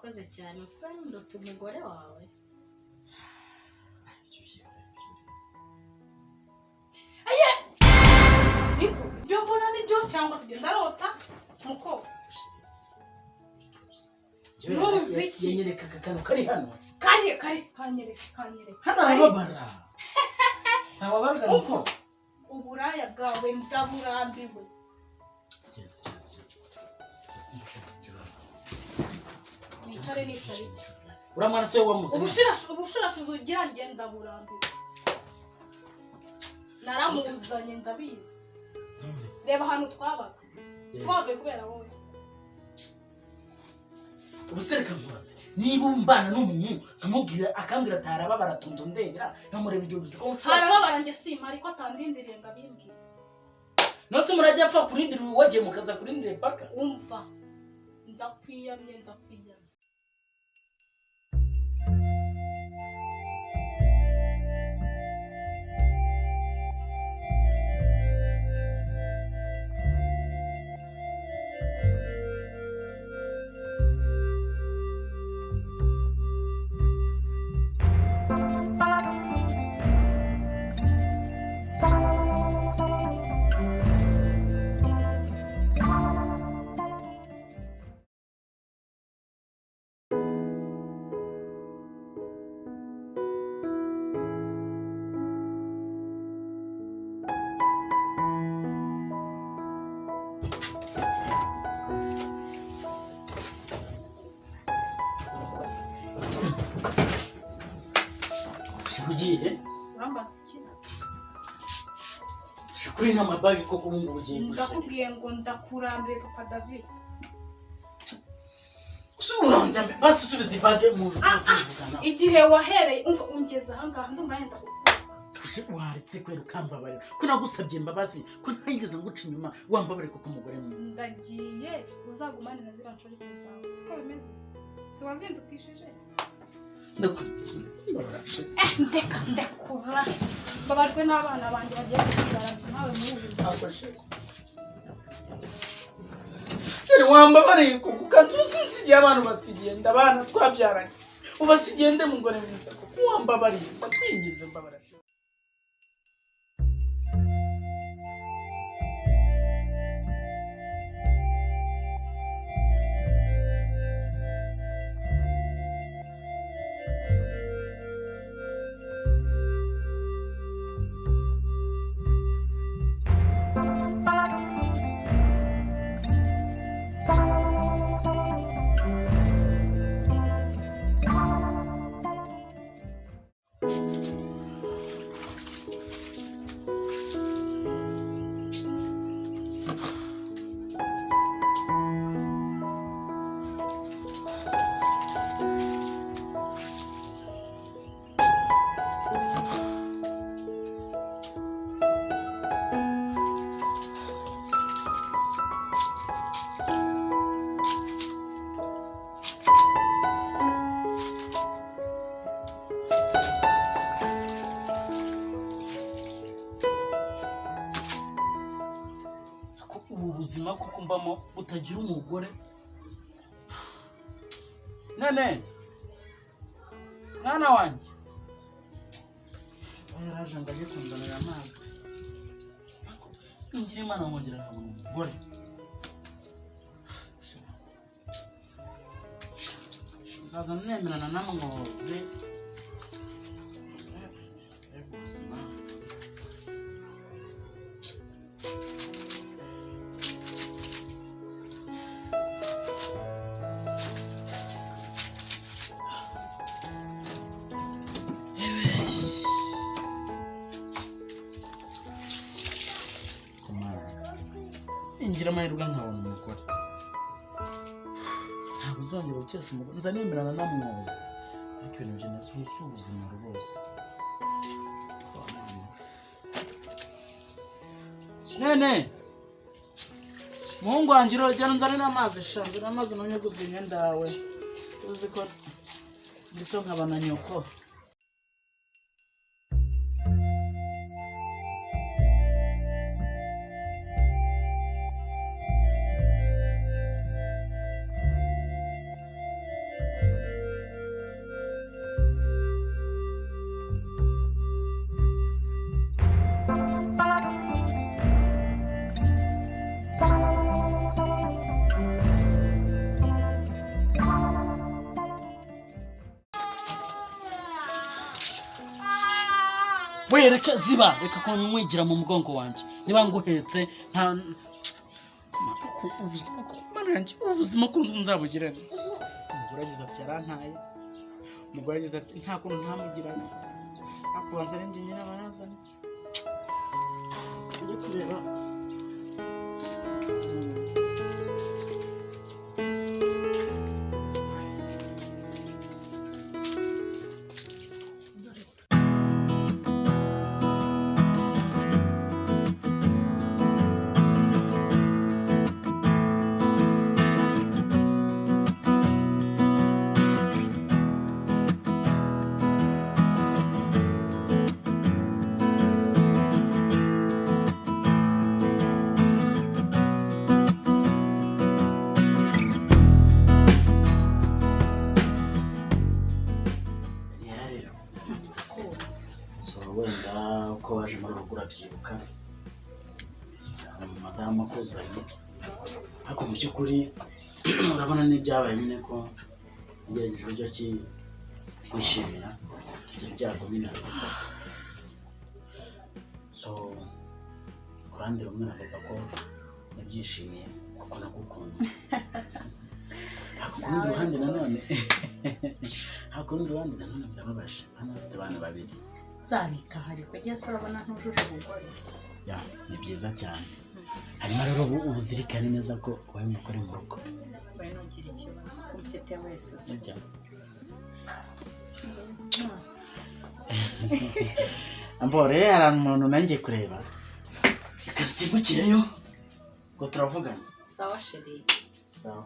urakoze cyane usanga ndota umugore wawe. Aye! Niko, ibyo mbona nibyo cyangwa se ndarota muko. Muziki yenyereka kakano kari hano. Kanyereka. Hano arababara. Sawa barga muko. Uburaya bwawe ndaburambiwe. Nitare. Uramwana se wamuze. Ubushirashuzo ugira ngenda burambiwe. Naramuzanye ndabizi. Reba hano twabaga. Twavuye kubera wowe. Ubusereka nkubaze. Niba umbana n'umuntu nkamubwira akambwira ataraba baratonto ndebera nkamureba ibyo bizi ko nshaka. Harababara nge sima ariko atandindiriye ngabimbwiye. Nose murajya apfa kurindira wagiye mukaza kurindira paka. Umva. Ndakwiyamye. Ugiye? Urambasikira. Shukuri na mabagi ko kubungu ugiye. Ndakubwiye ngo ndakurambiye Papa David. Usuranja basi subiza ibage mu tuvugana. Igihe wahereye umva ungeza hanga ndumva yenda kuko waretse kwera ukambabarira ko nagusabye mbabazi ko ntayigeze nguca inyuma wambabarira ko umugore mwiza. Ndagiye uzagumane na zira nshori zawe. Siko bimeze. So wazindutishije. Ndekura. Babajwe n'abana banjye bagiye gusigara nawe muri ubu afashe. Cyane wambabariye ko kukanzusigiye abantu basigiye ndabana twabyaranye. Ubasigende mugore mwiza ko wambabariye ndakwinginze mbabarira. Ubuzima kuko mbamo utagira umugore. Nene mwana wanjye yaraje ngaje kunzanira amazi. Ingira Imana ngongera nkabona umugore. Zaza nemerana namwoze. Ingira amahirwe nkabona umugore. Ntabwo uzongera ukesha umugore. Nzanemerana namwoze. Ariko ibintu byeneza ubuzima rwose. Nene Mungu wanjye urajya nzanira amazi shanze n'amazi nonye guzinya ndawe. Uzi ko ndiso nkabana nyoko. we reka ziba reka ko mwigira mu mugongo wanje niba nguhetse nta ubuzima kunzu nzabugirane umugore agize ati yarantaye umugore agize ati nta kuntu ntamugirane akubanza n'injye nyine barazana njye kureba wenda uko waje muri urugo urabyibuka madamu akuzanye ariko mu by'ukuri urabona n'ibyabaye nyine ko ugerageje uburyo ki kwishimira ibyo byago nyine aragufata so ku ruhande rumwe navuga ko nabyishimiye kuko nagukunda ku rundi ruhande nanone birababaje hano bafite abana babiri nzabita ariko ugeze urabona ntujuje umugore ya ni byiza cyane hanyuma rero ubuzirikane neza ko wowe umugore mu rugo we ntugire ikibazo ko mfite wese se ambore hari umuntu nanjye kureba reka nsimbukireyo ngo turavugana sawa sheri sawa